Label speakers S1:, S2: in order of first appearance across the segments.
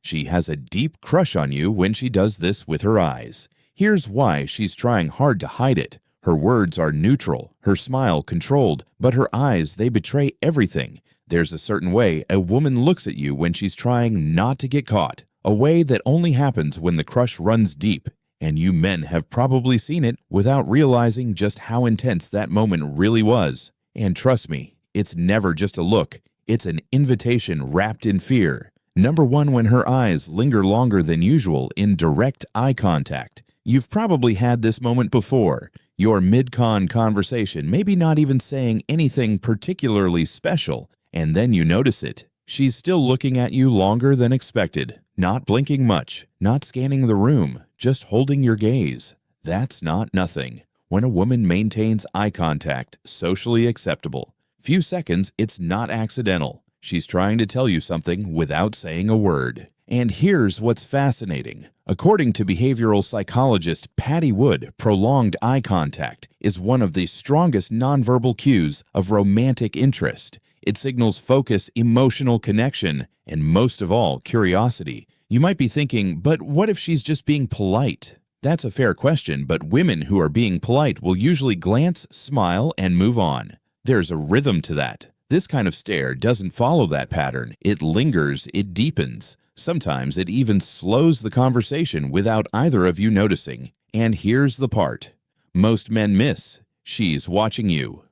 S1: She has a deep crush on you when she does this with her eyes. Here's why she's trying hard to hide it. Her words are neutral, her smile controlled, but her eyes, they betray everything. There's a certain way a woman looks at you when she's trying not to get caught, a way that only happens when the crush runs deep. And you men have probably seen it without realizing just how intense that moment really was. And trust me, it's never just a look. It's an invitation wrapped in fear. Number 1, when her eyes linger longer than usual in direct eye contact. You've probably had this moment before. You're mid-con conversation, maybe not even saying anything particularly special, and then you notice it. She's still looking at you longer than expected, not blinking much, not scanning the room, just holding your gaze. That's not nothing. When a woman maintains eye contact, socially acceptable. Few seconds, it's not accidental. She's trying to tell you something without saying a word. And here's what's fascinating. According to behavioral psychologist Patty Wood, prolonged eye contact is one of the strongest nonverbal cues of romantic interest. It signals focus, emotional connection, and most of all, curiosity. You might be thinking, but what if she's just being polite? That's a fair question, but women who are being polite will usually glance, smile, and move on. There's a rhythm to that. This kind of stare doesn't follow that pattern. It lingers, it deepens. Sometimes it even slows the conversation without either of you noticing. And here's the part most men miss. She's watching you.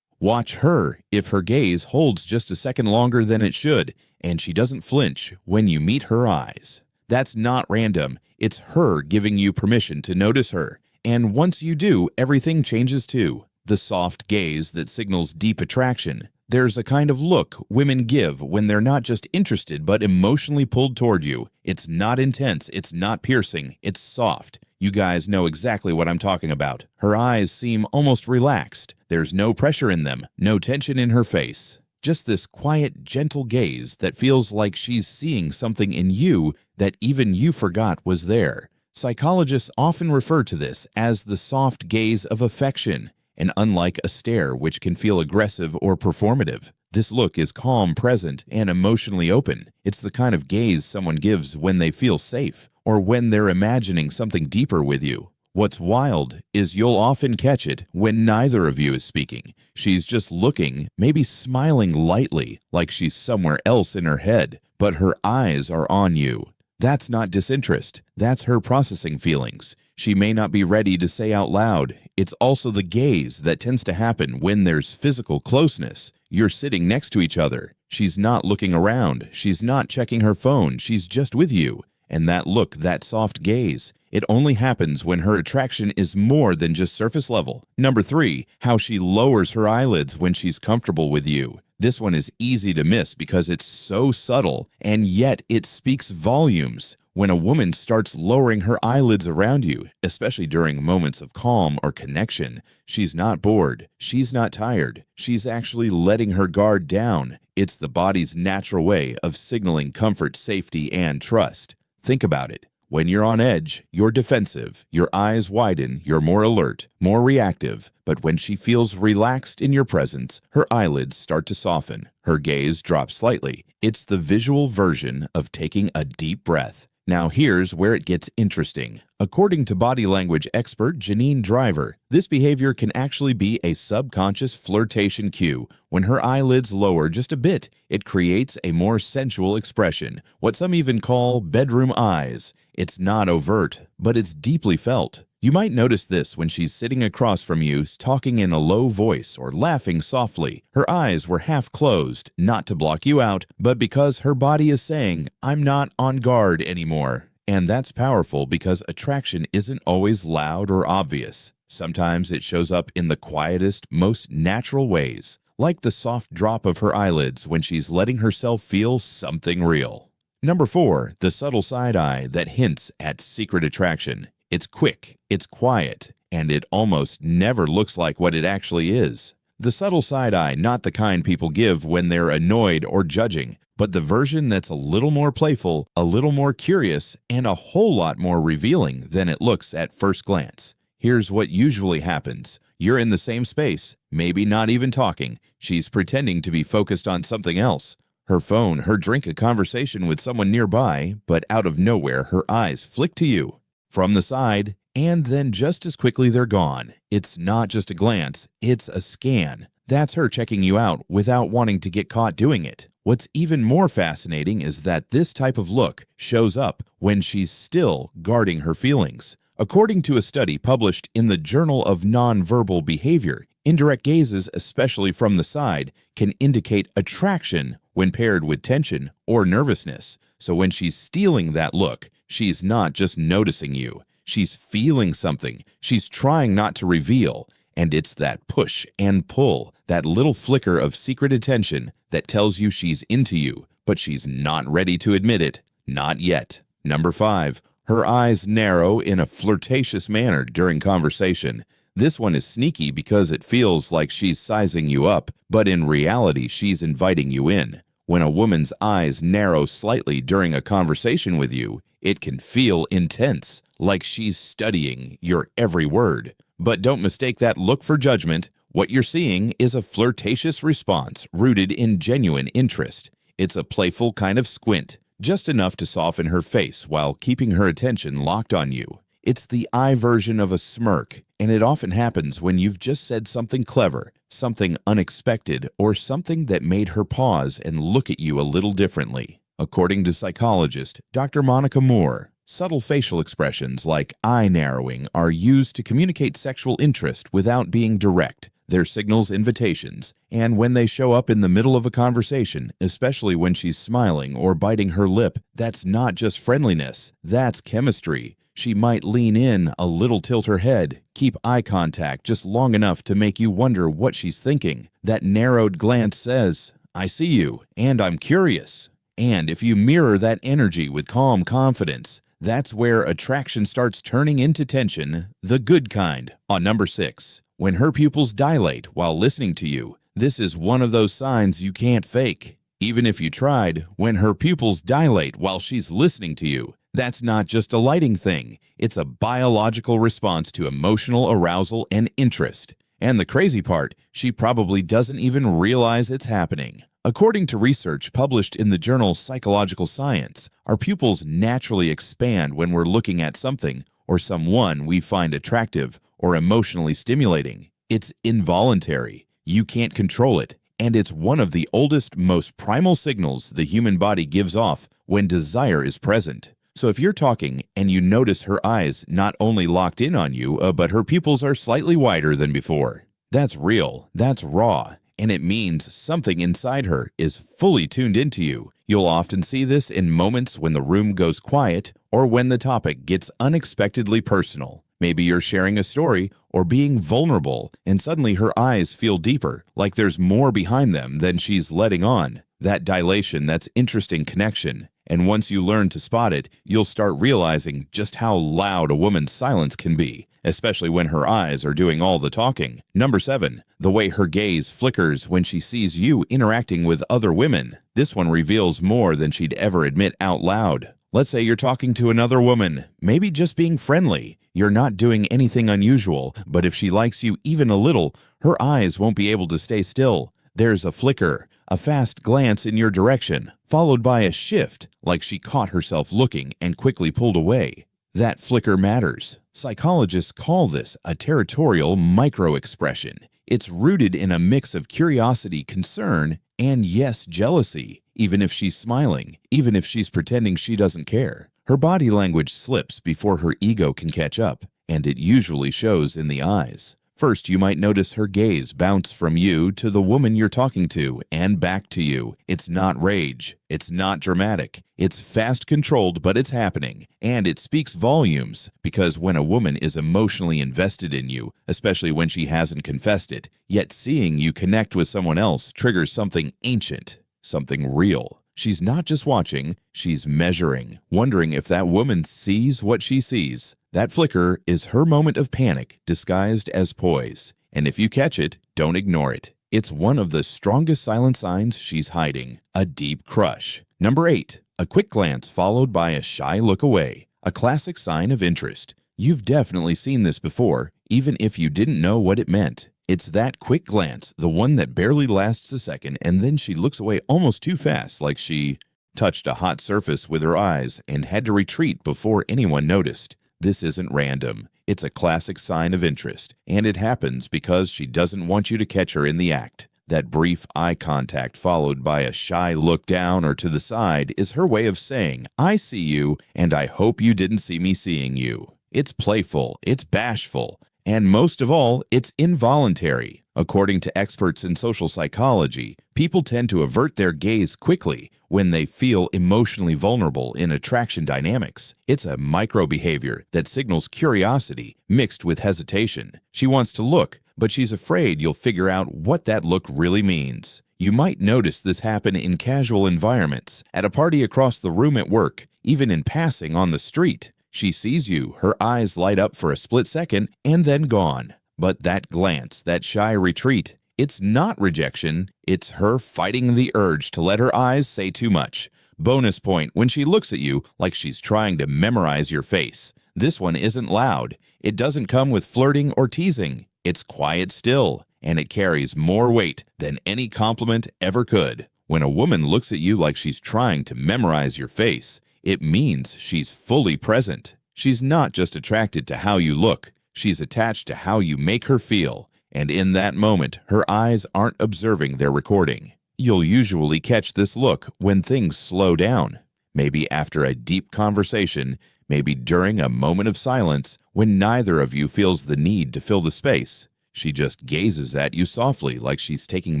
S1: Watch her if her gaze holds just a second longer than it should, and she doesn't flinch when you meet her eyes. That's not random. It's her giving you permission to notice her. And once you do, everything changes too. The soft gaze that signals deep attraction. There's a kind of look women give when they're not just interested but emotionally pulled toward you. It's not intense, it's not piercing, it's soft. You guys know exactly what I'm talking about. Her eyes seem almost relaxed. There's no pressure in them, no tension in her face. Just this quiet, gentle gaze that feels like she's seeing something in you that even you forgot was there. Psychologists often refer to this as the soft gaze of affection. And unlike a stare, which can feel aggressive or performative, this look is calm, present, and emotionally open. It's the kind of gaze someone gives when they feel safe or when they're imagining something deeper with you. What's wild is you'll often catch it when neither of you is speaking. She's just looking, maybe smiling lightly, like she's somewhere else in her head, but her eyes are on you. That's not disinterest. That's her processing feelings. She may not be ready to say out loud. It's also the gaze that tends to happen when there's physical closeness. You're sitting next to each other. She's not looking around. She's not checking her phone. She's just with you. And that look, that soft gaze, it only happens when her attraction is more than just surface level. Number 3, how she lowers her eyelids when she's comfortable with you. This one is easy to miss because it's so subtle, and yet it speaks volumes. When a woman starts lowering her eyelids around you, especially during moments of calm or connection, she's not bored, she's not tired, she's actually letting her guard down. It's the body's natural way of signaling comfort, safety, and trust. Think about it. When you're on edge, you're defensive, your eyes widen, you're more alert, more reactive. But when she feels relaxed in your presence, her eyelids start to soften, her gaze drops slightly. It's the visual version of taking a deep breath. Now here's where it gets interesting. According to body language expert Janine Driver, this behavior can actually be a subconscious flirtation cue. When her eyelids lower just a bit, it creates a more sensual expression, what some even call bedroom eyes. It's not overt, but it's deeply felt. You might notice this when she's sitting across from you, talking in a low voice or laughing softly. Her eyes were half closed, not to block you out, but because her body is saying, "I'm not on guard anymore." And that's powerful because attraction isn't always loud or obvious. Sometimes it shows up in the quietest, most natural ways, like the soft drop of her eyelids when she's letting herself feel something real. Number 4, the subtle side eye that hints at secret attraction. It's quick, it's quiet, and it almost never looks like what it actually is. The subtle side eye, not the kind people give when they're annoyed or judging, but the version that's a little more playful, a little more curious, and a whole lot more revealing than it looks at first glance. Here's what usually happens. You're in the same space, maybe not even talking. She's pretending to be focused on something else. her phone, her drink, a conversation with someone nearby, but out of nowhere her eyes flick to you from the side, and then just as quickly they're gone. It's not just a glance, it's a scan. That's her checking you out without wanting to get caught doing it. What's even more fascinating is that this type of look shows up when she's still guarding her feelings. According to a study published in the Journal of Nonverbal Behavior, indirect gazes, especially from the side, can indicate attraction when paired with tension or nervousness. So when she's stealing that look, she's not just noticing you. She's feeling something. She's trying not to reveal. And it's that push and pull, that little flicker of secret attention that tells you she's into you, but she's not ready to admit it. Not yet. Number 5. Her eyes narrow in a flirtatious manner during conversation. This one is sneaky because it feels like she's sizing you up, but in reality she's inviting you in. When a woman's eyes narrow slightly during a conversation with you, it can feel intense, like she's studying your every word. But don't mistake that look for judgment. What you're seeing is a flirtatious response rooted in genuine interest. It's a playful kind of squint, just enough to soften her face while keeping her attention locked on you. It's the eye version of a smirk, and it often happens when you've just said something clever, something unexpected, or something that made her pause and look at you a little differently. According to psychologist Dr. Monica Moore, subtle facial expressions like eye narrowing are used to communicate sexual interest without being direct. They're signals, invitations, and when they show up in the middle of a conversation, especially when she's smiling or biting her lip, that's not just friendliness, that's chemistry. She might lean in a little, tilt her head, keep eye contact just long enough to make you wonder what she's thinking. That narrowed glance says, "I see you, and I'm curious." And if you mirror that energy with calm confidence, that's where attraction starts turning into tension, the good kind. On number 6, when her pupils dilate while listening to you, this is one of those signs you can't fake. Even if you tried, when her pupils dilate while she's listening to you, that's not just a lighting thing. It's a biological response to emotional arousal and interest. And the crazy part, she probably doesn't even realize it's happening. According to research published in the journal Psychological Science, our pupils naturally expand when we're looking at something or someone we find attractive or emotionally stimulating. It's involuntary. You can't control it, and it's one of the oldest, most primal signals the human body gives off when desire is present. So if you're talking and you notice her eyes not only locked in on you, but her pupils are slightly wider than before, that's real, that's raw, and it means something inside her is fully tuned into you. You'll often see this in moments when the room goes quiet or when the topic gets unexpectedly personal. Maybe you're sharing a story or being vulnerable, and suddenly her eyes feel deeper, like there's more behind them than she's letting on. That dilation, that's interesting connection. And once you learn to spot it, you'll start realizing just how loud a woman's silence can be, especially when her eyes are doing all the talking. Number 7, the way her gaze flickers when she sees you interacting with other women. This one reveals more than she'd ever admit out loud. Let's say you're talking to another woman, maybe just being friendly. You're not doing anything unusual, but if she likes you even a little, her eyes won't be able to stay still. There's a flicker, a fast glance in your direction, followed by a shift, like she caught herself looking and quickly pulled away. That flicker matters. Psychologists call this a territorial microexpression. It's rooted in a mix of curiosity, concern, and yes, jealousy. Even if she's smiling, even if she's pretending she doesn't care, her body language slips before her ego can catch up, and it usually shows in the eyes. First, you might notice her gaze bounce from you to the woman you're talking to and back to you. It's not rage. It's not dramatic. It's fast controlled, but it's happening. And it speaks volumes, because when a woman is emotionally invested in you, especially when she hasn't confessed it, yet seeing you connect with someone else triggers something ancient, something real. She's not just watching, she's measuring, wondering if that woman sees what she sees. That flicker is her moment of panic disguised as poise. And if you catch it, don't ignore it. It's one of the strongest silent signs she's hiding, a deep crush. Number 8, a quick glance followed by a shy look away, a classic sign of interest. You've definitely seen this before, even if you didn't know what it meant. It's that quick glance, the one that barely lasts a second, and then she looks away almost too fast, like she touched a hot surface with her eyes and had to retreat before anyone noticed. This isn't random. It's a classic sign of interest, and it happens because she doesn't want you to catch her in the act. That brief eye contact followed by a shy look down or to the side is her way of saying, "I see you, and I hope you didn't see me seeing you." It's playful, it's bashful, and most of all, it's involuntary. According to experts in social psychology, people tend to avert their gaze quickly when they feel emotionally vulnerable in attraction dynamics. It's a micro-behavior that signals curiosity mixed with hesitation. She wants to look, but she's afraid you'll figure out what that look really means. You might notice this happen in casual environments, at a party across the room at work, even in passing on the street. She sees you, her eyes light up for a split second, and then gone. But that glance, that shy retreat, it's not rejection, it's her fighting the urge to let her eyes say too much. Bonus point when she looks at you like she's trying to memorize your face. This one isn't loud. It doesn't come with flirting or teasing. It's quiet still, and it carries more weight than any compliment ever could. When a woman looks at you like she's trying to memorize your face, it means she's fully present. She's not just attracted to how you look. She's attached to how you make her feel, and in that moment, her eyes aren't observing their recording. You'll usually catch this look when things slow down, maybe after a deep conversation, maybe during a moment of silence when neither of you feels the need to fill the space. She just gazes at you softly like she's taking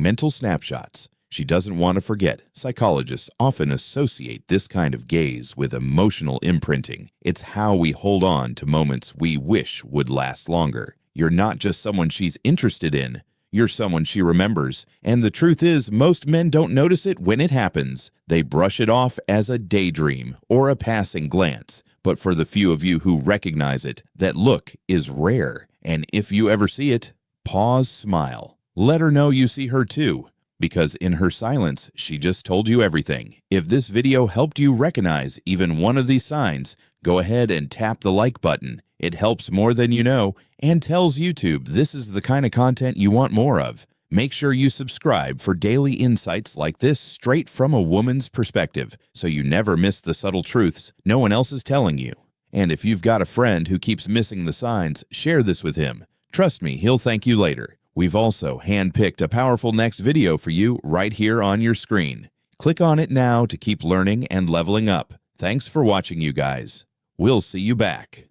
S1: mental snapshots. She doesn't want to forget. Psychologists often associate this kind of gaze with emotional imprinting. It's how we hold on to moments we wish would last longer. You're not just someone she's interested in. You're someone she remembers. And the truth is, most men don't notice it when it happens. They brush it off as a daydream or a passing glance. But for the few of you who recognize it, that look is rare. And if you ever see it, pause, smile. Let her know you see her too. Because in her silence, she just told you everything. If this video helped you recognize even one of these signs, go ahead and tap the like button. It helps more than you know and tells YouTube this is the kind of content you want more of. Make sure you subscribe for daily insights like this straight from a woman's perspective, so you never miss the subtle truths no one else is telling you. And if you've got a friend who keeps missing the signs, share this with him. Trust me, he'll thank you later. We've also handpicked a powerful next video for you right here on your screen. Click on it now to keep learning and leveling up. Thanks for watching, you guys. We'll see you back.